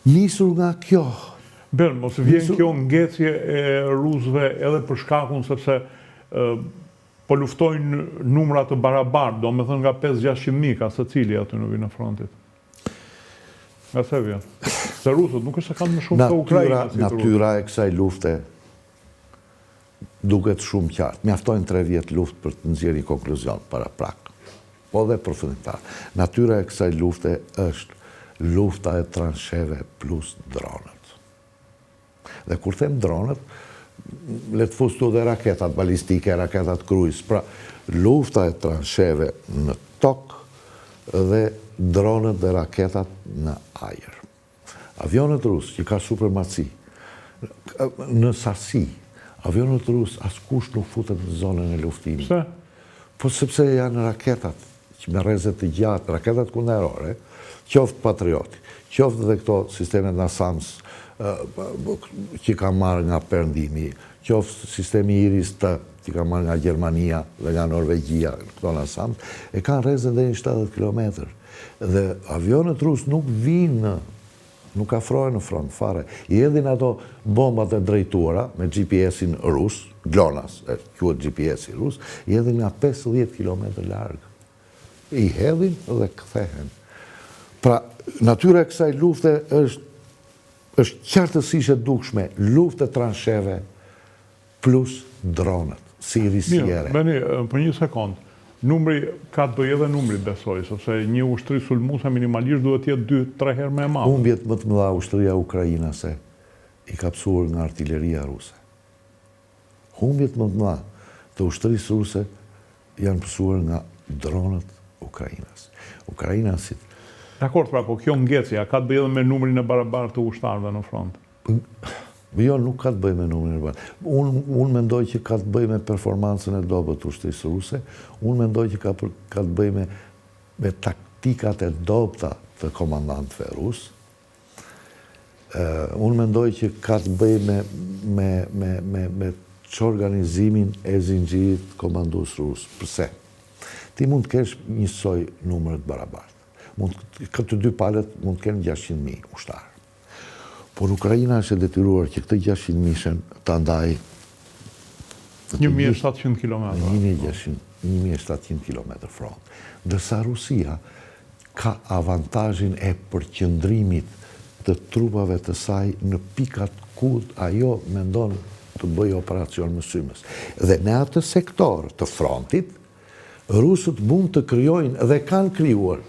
Nisur nga kjo. Mos vjen kjo ngecje e rusëve edhe për shkakun sepse po luftojnë numra të barabartë, do me thënë nga 5-600.000 ka secili aty në vijnë në frontit. Nga se vjen? Se rusët nuk është se kanë më shumë të Ukraina. Natyra e kësaj lufte duket shumë qartë. Mjaftojnë 3 vjetë luftë për të nxjerrë një konkluzion para prak. Po dhe përfundimtar. Natyra e kësaj lufte është lufta e transheve plus dronët. Dhe kur them dronët, le të fustu dhe raketat balistike, raketat krujs. Pra, lufta e transheve në tokë dhe dronët dhe raketat në ajër. Avionët rusë, që ka supremaci, në sasi, avionët rusë askush nuk futet në zonën e luftimit. Pse? Po sepse janë raketat, që me rrezet të gjatë, raketat kundërore, qoftë Patrioti, qoftë dhe këto sistemet NASAMS, që ka marrë nga Perëndimi, qoftë sistemi Iris T, që ka marrë nga Gjermania dhe nga Norvegjia, këto NASAMS, e kanë rrezet dhe një 70 km. Dhe avionët rusë nuk vinë, nuk afrohen në front fare. I hedhin ato bombat e drejtuara me GPS-in rus, GLONASS, quhet GPS-i rus, i hedhin nga 50 km larg. I hedhin dhe kthehen. Pra, natyra e kësaj lufte është qartësisht e dukshme, luftë e transheve plus dronët, si risjere. Beni, për një sekond, numri ka të bëjë edhe numri besoj, sepse një ushtri sulmuese minimalisht duhet të jetë 2-3 herë më e madhe. Humbjet më të mëdha ushtria ukrainase i ka psuar nga artilleria ruse. Humbjet më të mëdha të ushtrisë ruse janë psuar nga dronët ukrainas. Ukrainasit. Dakor, pra, po kjo ngecja ka të bëjë edhe me numrin e barabartë të ushtarëve në front? Jo, nuk ka të bëjë me numrin e barabartë. Unë mendoj që ka të bëjë me performancën e dobët të ushtrisë ruse, unë mendoj që ka të bëjë me taktikat e dobta të komandantëve rusë, unë mendoj që ka të bëjë me çorganizimin e zinxhirit komandues rus. Përse? Ti mund të kesh njësoj numër të barabartë. Këtë 2 palët mund të kenë 600.000 ushtarë. Por Ukraina është e detyruar që këtë 600.000 të ndaj 1.700 km. 1.700 km front. Dërsa Rusia ka avantazhin e përqendrimit të trupave të saj në pikat ku ajo mendon të bëjë operacion më symës. Dhe në atë sektor të frontit, rusët mund të krijojnë dhe kanë krijuar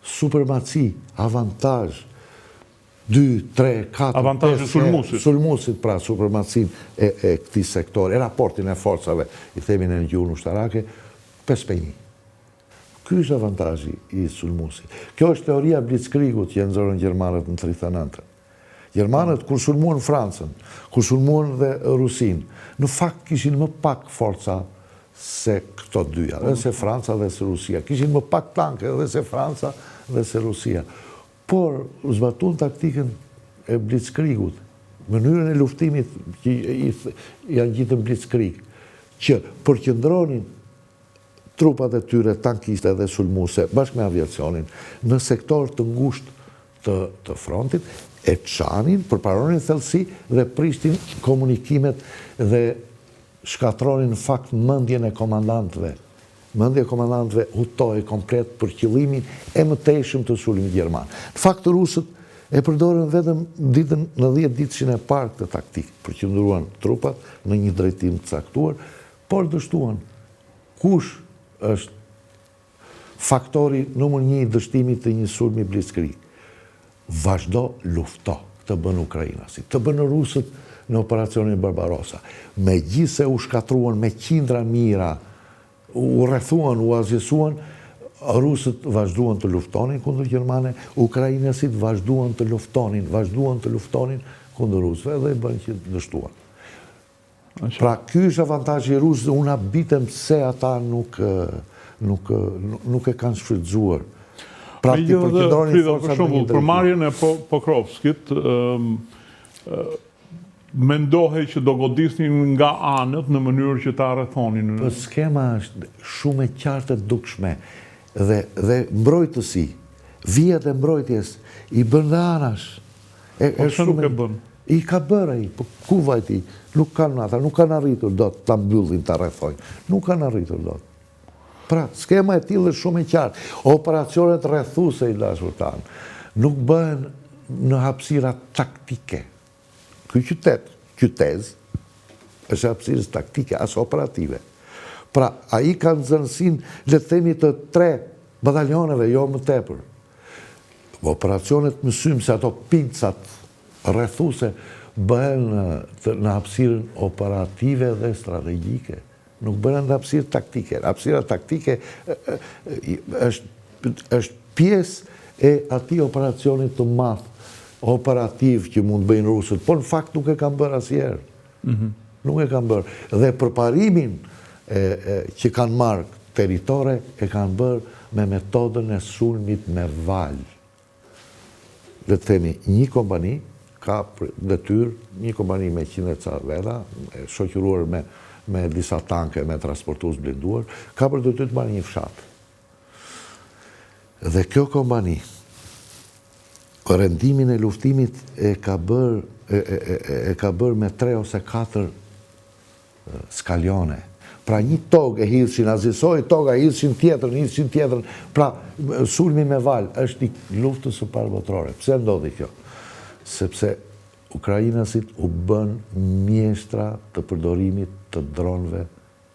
supremaci, avantazh, 2, 3, 4, avantazhi sulmuesit. Sulmuesit, pra supremacin e këtij sektori, e raportin e forcave, i themin në gjuhën ushtarake, 5-1. Ky është avantazhi i sulmuesit. Kjo është teoria blitzkrigut që nxorën gjermanët në 39. Gjermanët kur sulmuan Francën, kur sulmuan dhe Rusinë, në fakt kishin më pak forca se këto dyja, dhe se Franca dhe se Rusia. Kishin më pak tanke dhe se Franca dhe se Rusia. Por zbatun taktikën e blitzkrigut, mënyrën e luftimit që janë gjithë blitzkrig, që përqendronin trupat e tyre tankiste dhe sulmuese bashkë me aviacionin në sektor të ngushtë të frontit, e çanin, përparonin thellësi dhe prishtin komunikimet dhe shkatronin në fakt mendjen e komandantëve. Mendja e komandantëve hutoi komplet për qëllimin e mëtejshëm të sulmit gjerman. Në fakt rusët e përdorën vetëm në 10 ditëshin e parë këtë taktikë, përqendruan trupat në një drejtim të caktuar, por dështuan kush është faktori numër 1 i dështimit të një sulmi blitzkrieg. Vazhdo lufto, të bën ukrainasit, të bën rusët në operacionin Barbarossa. Megjithse u shkatruan me qindra mijëra, u rrethuan, u azhësuan, rusët vazhduan të luftonin kundër gjermane, ukrainasit vazhduan të luftonin kundër rusëve dhe i bën që dështuan. Pra, ky është avantazhi i rusëve, unë habitem se ata nuk e kanë shfrytzuar. Pra, ti përqendronin forcat në një drejtim. Për marrjen e Pokrovskit, mendohej që do godisnin nga anët në mënyrë që ta rrethonin. Skema është shumë e qartë e dukshme dhe mbrojtësi, vijat e mbrojtjes i bën dhe anash Pse nuk e bën? I ka bërë ai, po ku vajti? Nuk kanë arritur dot ta mbyllin, ta rrethojnë. Nuk kanë arritur dot. Pra, skema e tillë është shumë e qartë. Operacionet rrethuese i dashur tan nuk bëhen në hapësira taktike. Ky qytet është hapësirës taktike, as operative. Pra, ai ka nxënësinë, le të themi, të 3 bataljoneve, jo më tepër. Operacionet mësym se ato pincat rrethuese bëhen në hapësirën operative dhe strategjike. Nuk bëhen në hapësirë taktike. Hapësira taktike është pjesë e atij operacionit të madh operativ që mund bëjnë rusët, por në fakt nuk e kanë bërë asnjëherë. Nuk e kanë bërë. Dhe përparimin që kanë marrë territore e kanë bërë me metodën e sulmit me val. Le të themi, një kompani ka detyrë, një kompani me 100 ca veta, shoqëruar me disa tanke, me transportues blinduar, ka për detyrë të marrë një fshat. Dhe kjo kompani, rendimin e luftimit e ka bërë me 3 ose 4 skalione. Pra një togë e hidhshin, azisoj toga, hidhshin tjetër. Pra, sulmi me val është i luftës së parë botërore. Pse ndodhi kjo? Sepse ukrainasit u bën mjeshtra të përdorimit të dronëve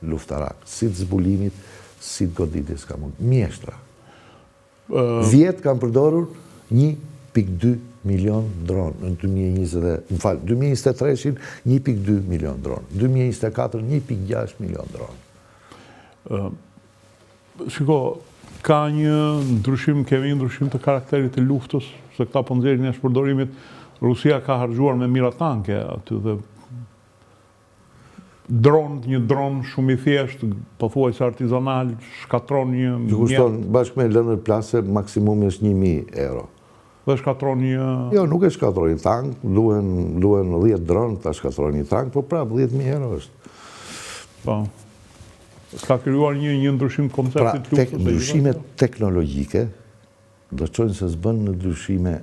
luftarak. Si të zbulimit, si të goditjes ka mund. Mjeshtra. 10 kanë përdorur 1.2 milion dronë në 2023-shin 1.2 milion dronë, 2024 1.6 milion dronë. Shiko, ka një ndryshim, kemi një ndryshim të karakterit të luftës, se këta po nxjerrin e shpërdorimit, Rusia ka harxhuar me mira tanke aty dhe një dron shumë i thjesht, pothuajse artizanal, shkatron një... Që kushton bashkë me lëndër plase, maksimumi është 1.000 euro. Dhe shkatron një... Jo, nuk e shkatron një tank, duhen 10 dronë ta shkatron një tank, po prapë 10.000 euro është. Po. Ka krijuar një ndryshim konceptit luftës. Pra, ndryshime teknologjike, do të thonë se s'bën në ndryshime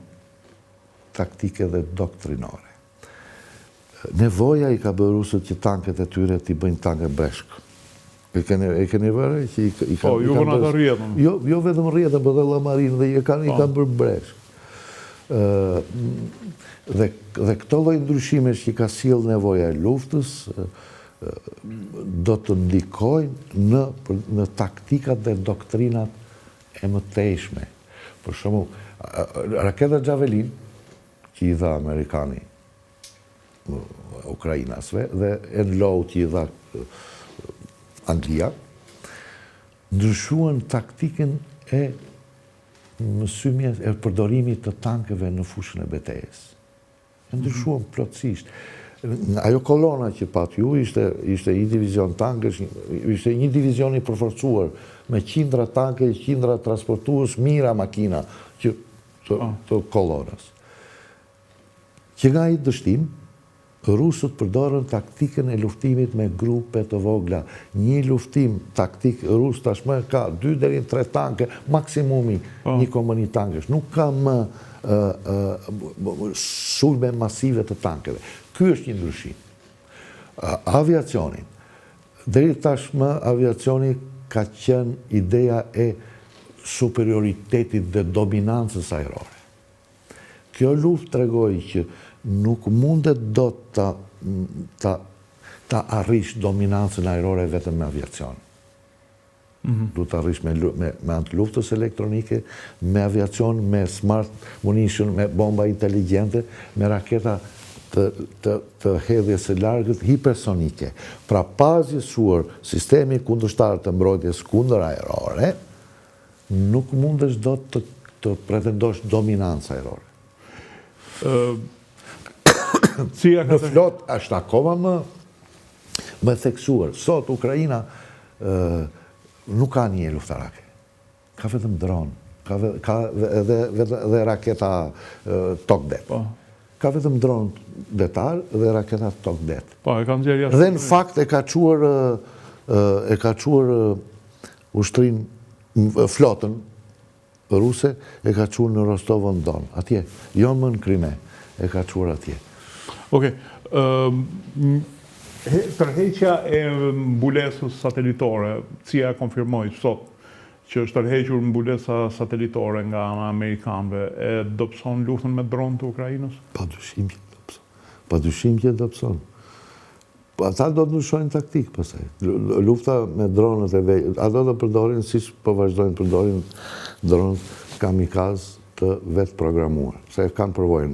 taktike dhe doktrinore. Nevoja i ka bërë rusët që tanket e tyre t'i bëjnë tanke breshk. E keni vërë që i kanë... Po, ju vënë atë rrjedhën. Jo vetëm rrjedhën, po dhe llamarin dhe i kanë bërë breshk. Dhe këto lloj ndryshimesh që ka sjell nevoja e luftës do të ndikojnë në taktikat dhe doktrinat e mëtejshme. Për shembull, raketa Javelin që i dha Amerikani Ukrainasve dhe Enlow që i dha Anglia, ndryshuan taktikën e mësymjes e përdorimit të tankeve në fushën e betejës. Ndryshuan plotësisht. Ajo kolona që pat ju ishte një divizion tankësh, ishte një divizion i përforcuar me qindra tanke, qindra transportues, mira makina të kolonës. Që nga i dështim, rusët përdorën taktikën e luftimit me grupe të vogla. Një luftim taktik rus tashmë ka 2 deri në 3 tanke, maksimumi një kompani tankesh. Nuk ka më sulme masive të tankeve. Ky është një ndryshim. Aviacionin. Deri tashmë aviacioni ka qenë ideja e superioritetit dhe dominancës ajrore. Kjo luftë tregoi që nuk mundet do ta arrish dominancën ajrore vetëm me aviacion. Du të arrish me antiluftës elektronike, me aviacion, me smart munition, me bomba inteligjente, me raketa të hedhjes së largët hipersonike. Pra pazisuar sistemi kundërshtar të mbrojtjes kundër ajrore, nuk mundesh do të pretendosh dominancë ajrore. Në flot është akoma më theksuar. Sot Ukraina nuk ka një luftarake. Ka vetëm dron, ka dhe raketa Tokdet. Ka vetëm dron detar dhe raketa Tokdet. Dhe në fakt e ka quar ushtrin flotën ruse, e ka quar në Rostov-on-Don. Atje, jo më në Krime. e ka çuar atje. Okej. Tërheqja e mbulesës satelitore, CIA konfirmoi sot që është tërhequr mbulesa satelitore nga ana amerikanëve, e dobëson luftën me dronë të Ukrainës? Padyshim që dobëson. Ata do të ndryshojnë taktik pastaj. Lufta me dronët e vetë, ata do përdorin, siç po vazhdojnë përdorin dronët kamikaz të vetë programuar, se kanë përvojën.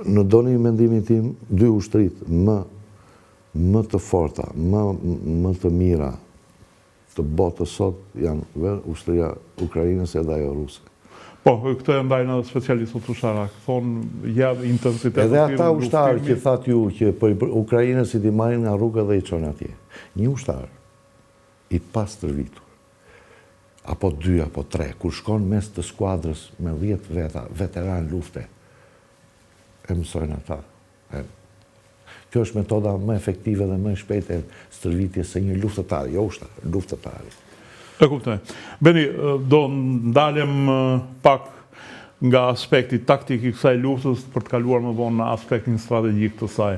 Në doni mendimin tim, dy ushtrit më të forta, më të mira të botës sot janë ushtria Ukrainës edhe ajo ruse. Po, këtë e ndajnë edhe specialistët ushtarak, thonë javë intensitet. Edhe ata ushtarë që thatë ju që për Ukrainës i t'i marrin nga rruga dhe i qonë atje. Një ushtarë i pas tërvitur, apo 2 apo 3, kur shkon mes të skuadrës me 10 veta, veteran lufte, e mësojnë ata. Kjo është metoda më efektive dhe më shpejtë e stërvitjes së një luftëtari, jo ushtar, luftëtari. E kuptoj. Beni, do ndalem pak nga aspekti taktik i kësaj luftës për të kaluar më vonë në aspektin strategjik të saj.